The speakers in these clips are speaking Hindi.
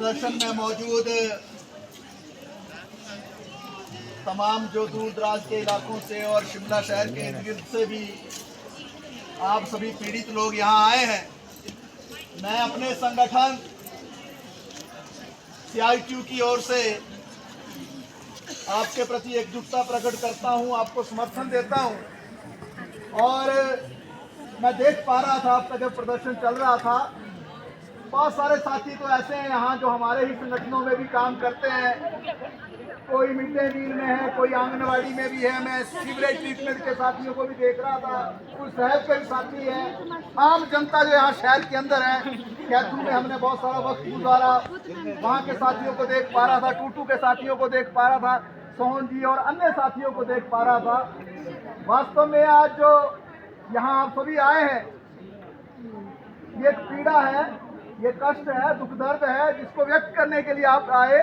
प्रदर्शन में मौजूद तमाम जो दूर दराज के इलाकों से और शिमला शहर के इर्द गिर्द से भी आप सभी पीड़ित लोग यहाँ आए हैं। मैं अपने संगठन CITU की ओर से आपके प्रति एकजुटता प्रकट करता हूँ, आपको समर्थन देता हूँ। और मैं देख पा रहा था आपका जब प्रदर्शन चल रहा था, बहुत सारे साथी तो ऐसे हैं यहाँ जो हमारे ही संगठनों में भी काम करते हैं। कोई मिड डे मील में है, कोई आंगनवाड़ी में भी है। मैं सीवरेज ट्रीटमेंट के साथियों को भी देख रहा था, कुछ शहर के भी साथी हैं। आम जनता जो यहाँ शहर के अंदर है, कैथू में हमने बहुत सारा वक्त गुजारा, वहाँ के साथियों को देख पा रहा था, टूटू के साथियों को देख पा रहा था, सोहन जी और अन्य साथियों को देख पा रहा था। वास्तव में आज जो यहाँ आप सभी आए हैं, ये एक पीड़ा है, ये कष्ट है, दुख दर्द है, जिसको व्यक्त करने के लिए आप आए।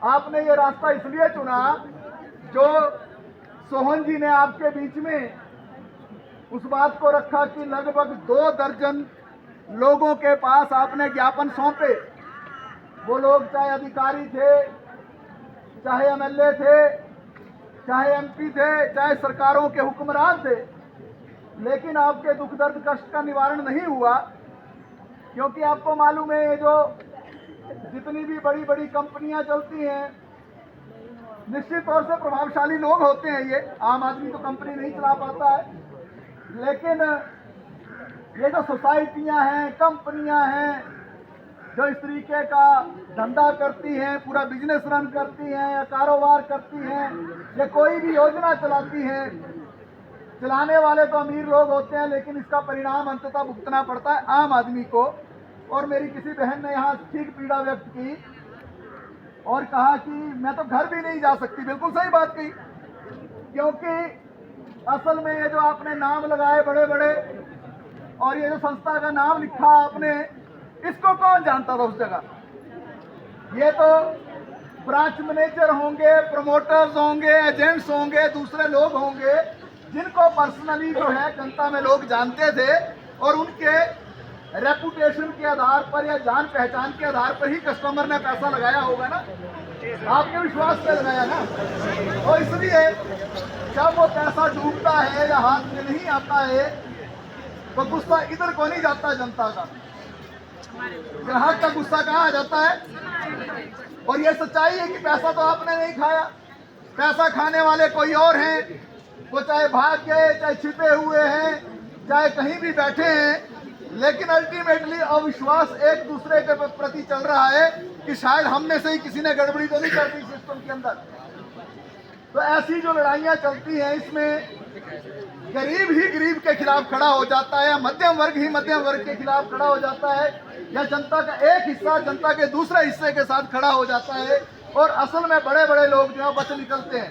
आपने ये रास्ता इसलिए चुना जो सोहन जी ने आपके बीच में उस बात को रखा कि लगभग 2 दर्जन लोगों के पास आपने ज्ञापन सौंपे। वो लोग चाहे अधिकारी थे, चाहे MLA थे, चाहे MP थे, चाहे सरकारों के हुक्मरान थे, लेकिन आपके दुख दर्द कष्ट का निवारण नहीं हुआ। क्योंकि आपको मालूम है, ये जो जितनी भी बड़ी बड़ी कंपनियां चलती हैं, निश्चित तौर से प्रभावशाली लोग होते हैं। ये आम आदमी तो कंपनी नहीं चला पाता है, लेकिन ये जो सोसाइटियां हैं, कंपनियां हैं, जो इस तरीके का धंधा करती हैं, पूरा बिजनेस रन करती हैं या कारोबार करती हैं, या कोई भी योजना चलाती हैं, चलाने वाले तो अमीर लोग होते हैं, लेकिन इसका परिणाम अंततः भुगतना पड़ता है आम आदमी को। और मेरी किसी बहन ने यहाँ ठीक पीड़ा व्यक्त की और कहा कि मैं तो घर भी नहीं जा सकती। बिल्कुल सही बात कही, क्योंकि असल में ये जो आपने नाम लगाए बड़े बड़े और ये जो संस्था का नाम लिखा आपने, इसको कौन जानता था उस जगह। ये तो ब्रांच मैनेजर होंगे, प्रमोटर्स होंगे, एजेंट्स होंगे, दूसरे लोग होंगे जिनको पर्सनली जो है जनता में लोग जानते थे, और उनके रेपुटेशन के आधार पर या जान पहचान के आधार पर ही कस्टमर ने पैसा लगाया होगा ना, आपके विश्वास पे लगाया ना। तो इसलिए जब वो पैसा डूबता है या हाथ में नहीं आता है, तो गुस्सा इधर को नहीं जाता जनता का, ग्राहक का गुस्सा कहाँ आ जाता है। और ये सच्चाई है कि पैसा तो आपने नहीं खाया, पैसा खाने वाले कोई और हैं। वो चाहे भाग गए, चाहे छिपे हुए हैं, चाहे कहीं भी बैठे हैं, लेकिन अल्टीमेटली अविश्वास एक दूसरे के प्रति चल रहा है कि शायद हम में से ही किसी ने गड़बड़ी तो नहीं कर दी सिस्टम के अंदर। तो ऐसी जो लड़ाइयाँ चलती हैं, इसमें गरीब ही गरीब के खिलाफ खड़ा हो जाता है, मध्यम वर्ग ही मध्यम वर्ग के खिलाफ खड़ा हो जाता है, या जनता का एक हिस्सा जनता के दूसरे हिस्से के साथ खड़ा हो जाता है। और असल में बड़े बड़े लोग जो है बच निकलते हैं।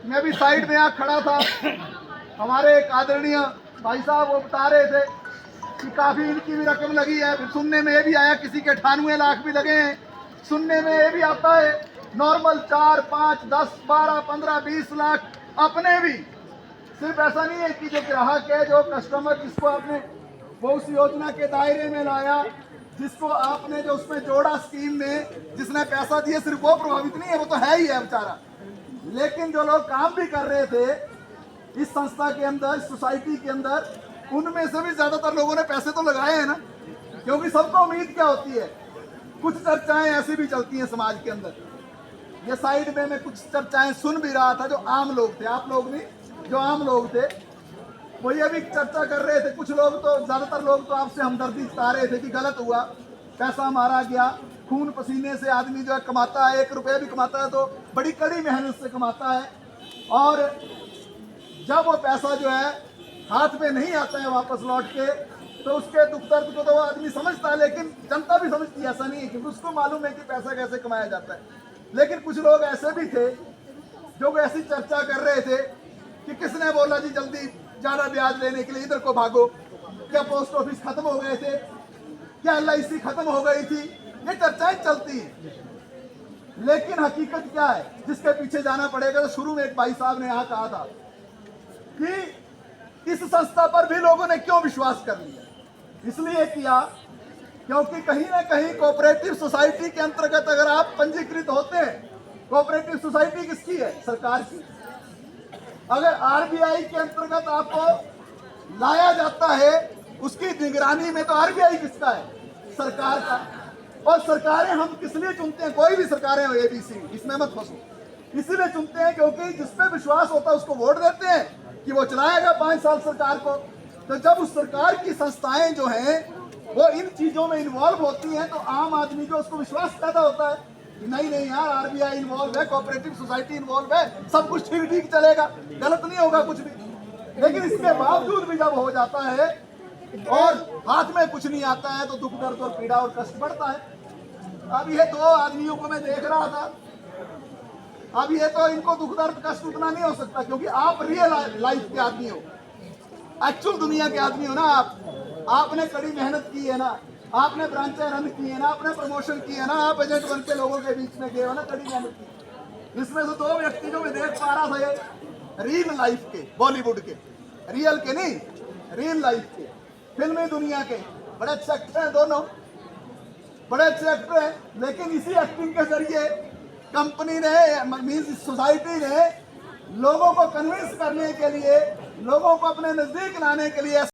मैं भी साइड में यहाँ खड़ा था, हमारे एक आदरणीय भाई साहब वो बता रहे थे कि काफ़ी इनकी भी रकम लगी है। फिर सुनने में ये भी आया किसी के 98 लाख भी लगे हैं। सुनने में ये भी आता है नॉर्मल 4, 5, 10, 12, 15, 20 लाख अपने भी। सिर्फ ऐसा नहीं है कि जो ग्राहक है, जो कस्टमर जिसको आपने वो उस योजना के दायरे में लाया, जिसको आपने जो उसमें जोड़ा स्कीम में, जिसने पैसा दिया, सिर्फ वो प्रभावित नहीं है, वो तो है ही है बेचारा। लेकिन जो लोग काम भी कर रहे थे इस संस्था के अंदर, सोसाइटी के अंदर, उनमें से भी ज्यादातर लोगों ने पैसे तो लगाए हैं ना। क्योंकि सबको उम्मीद क्या होती है, कुछ चर्चाएं ऐसी भी चलती हैं समाज के अंदर। ये साइड में मैं कुछ चर्चाएं सुन भी रहा था, जो आम लोग थे, आप लोग नहीं, जो आम लोग थे वो ये भी चर्चा कर रहे थे। कुछ लोग तो, ज्यादातर लोग तो आपसे हमदर्दी जता रहे थे कि गलत हुआ, पैसा मारा गया, खून पसीने से आदमी जो है कमाता है, 1 रुपया भी कमाता है तो बड़ी कड़ी मेहनत से कमाता है, और जब वो पैसा जो है हाथ में नहीं आता है वापस लौट के, तो उसके दुख दर्द को तो वो आदमी समझता है, लेकिन जनता भी समझती है। ऐसा नहीं है, क्योंकि उसको मालूम है कि पैसा कैसे कमाया जाता है। लेकिन कुछ लोग ऐसे भी थे जो ऐसी चर्चा कर रहे थे कि किसने बोला जी जल्दी ज्यादा ब्याज लेने के लिए इधर को भागो, क्या पोस्ट ऑफिस खत्म हो गए थे, क्या LIC खत्म हो गई थी। ये चर्चाएं चलती हैं, लेकिन हकीकत क्या है जिसके पीछे जाना पड़ेगा। तो शुरू में एक भाई साहब ने यहाँ कहा था कि इस संस्था पर भी लोगों ने क्यों विश्वास कर लिया। इसलिए किया क्योंकि कहीं ना कहीं कोऑपरेटिव सोसाइटी के अंतर्गत अगर आप पंजीकृत होते हैं, कोऑपरेटिव सोसाइटी किसकी है? सरकार की। अगर आरबीआई के अंतर्गत आपको लाया जाता है, उसकी निगरानी में, तो आरबीआई किसका है? सरकार का। और सरकारें हम किस लिए चुनते हैं? कोई भी सरकारें हो एबीसी, इसमें मत फंसो। इसीलिए चुनते हैं क्योंकि जिस पे विश्वास होता है उसको वोट देते हैं कि वो चलाएगा 5 साल सरकार को। तो जब उस सरकार की संस्थाएं जो हैं वो इन चीजों में इन्वॉल्व होती हैं, तो आम आदमी को उसको विश्वास पैदा होता है कि नहीं नहीं यार, आरबीआई इन्वॉल्व है, कोऑपरेटिव सोसाइटी इन्वॉल्व है, सब कुछ ठीक ठीक चलेगा, गलत नहीं होगा कुछ भी। लेकिन इसके बावजूद भी जब हो जाता है और हाथ में कुछ नहीं आता है, तो दुख दर्द और पीड़ा और कष्ट बढ़ता है। अब ये 2 आदमियों को मैं देख रहा था, अब ये तो इनको दुख दर्द कष्ट उतना नहीं हो सकता, क्योंकि आप रियल लाइफ के आदमी हो, एक्चुअल दुनिया के आदमी हो ना। आपने कड़ी मेहनत की है ना, आपने ब्रांचें रन की है ना, आपने प्रमोशन की है ना, आप एजेंट बन के लोगों के बीच में गए हो ना, कड़ी मेहनत की। इसमें से 2 व्यक्ति जो मैं देख पा रहा था, ये रियल लाइफ के, बॉलीवुड के, रियल के नहीं, रियल लाइफ के, फिल्मी दुनिया के बड़े अच्छे एक्टर हैं दोनों, बड़े अच्छे एक्टर हैं। लेकिन इसी एक्टिंग के जरिए कंपनी ने, मींस सोसाइटी ने, लोगों को कन्विंस करने के लिए, लोगों को अपने नजदीक लाने के लिए